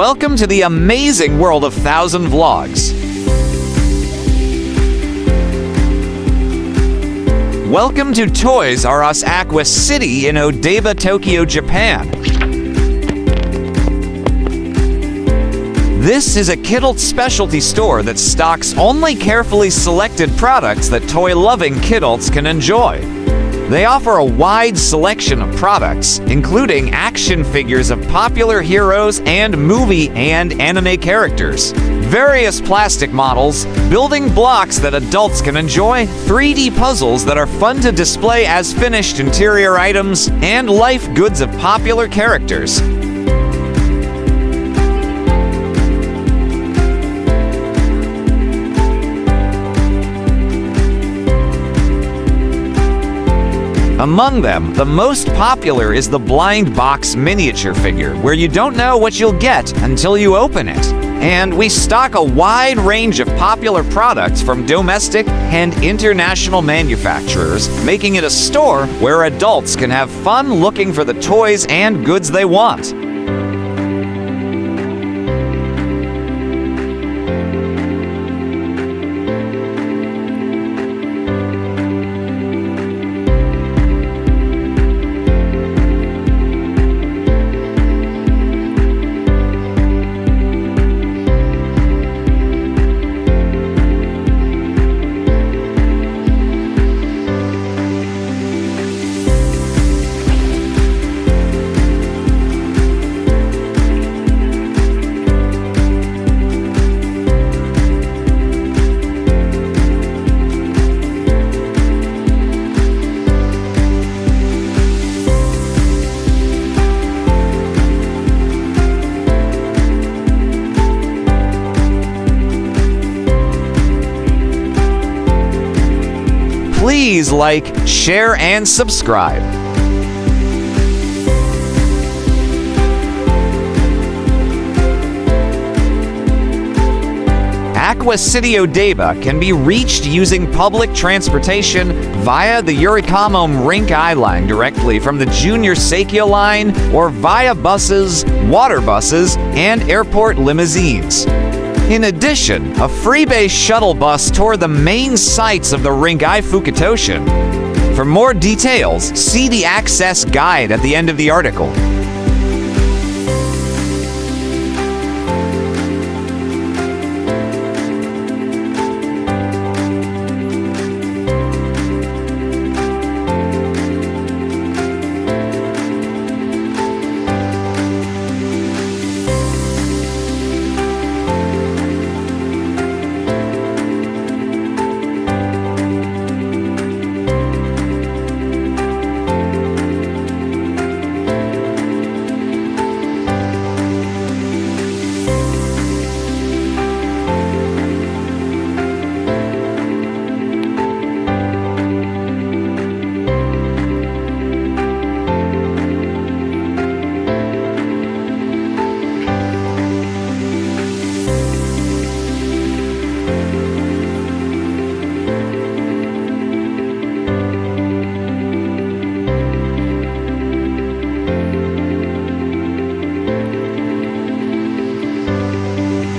Welcome to the amazing world of 1,000 Vlogs. Welcome to Toys R Us AQUA City in ODAIBA, Tokyo, Japan. This is a kidult specialty store that stocks only carefully selected products that toy-loving kidults can enjoy. They offer a wide selection of products, including action figures of popular heroes and movie and anime characters, various plastic models, building blocks that adults can enjoy, 3D puzzles that are fun to display as finished interior items, and life goods of popular characters. Among them, the most popular is the blind box miniature figure, where you don't know what you'll get until you open it. And we stock a wide range of popular products from domestic and international manufacturers, making it a store where adults can have fun looking for the toys and goods they want. Please like, share, and subscribe. AQUA City ODAIBA can be reached using public transportation via the Yurikamo Rinkai line directly from the Junior Seikyo line or via buses, water buses, and airport limousines. In addition, a freebase shuttle bus toured the main sites of the Rinkai Fukutoshin. For more details, see the access guide at the end of the article.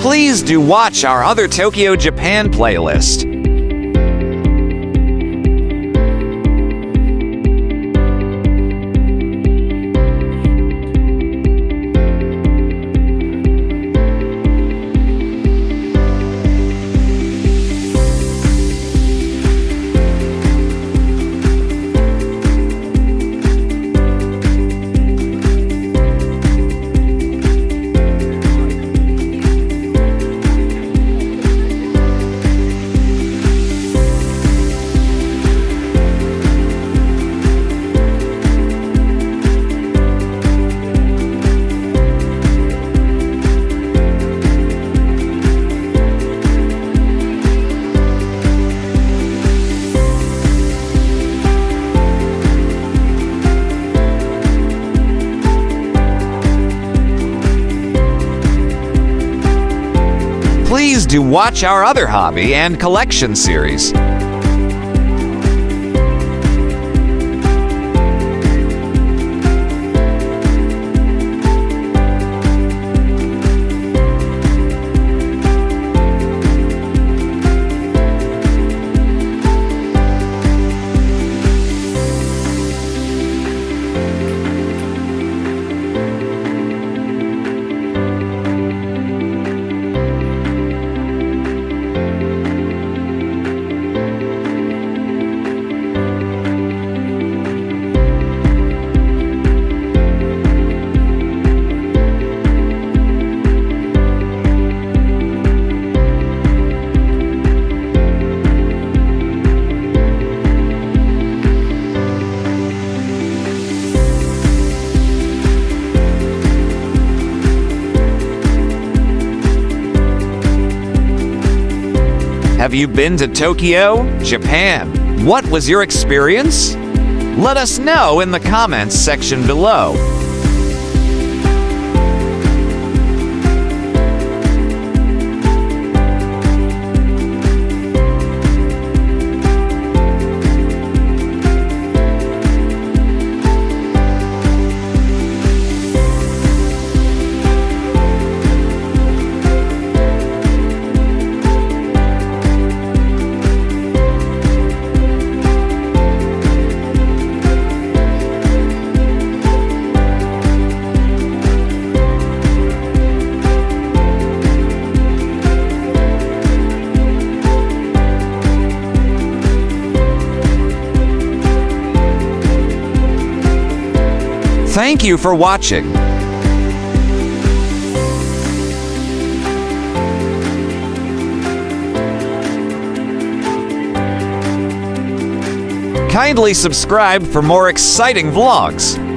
Please do watch our other Tokyo, Japan playlist. Please do watch our other hobby and collection series. Have you been to Tokyo, Japan? What was your experience? Let us know in the comments section below. Thank you for watching. Kindly subscribe for more exciting vlogs.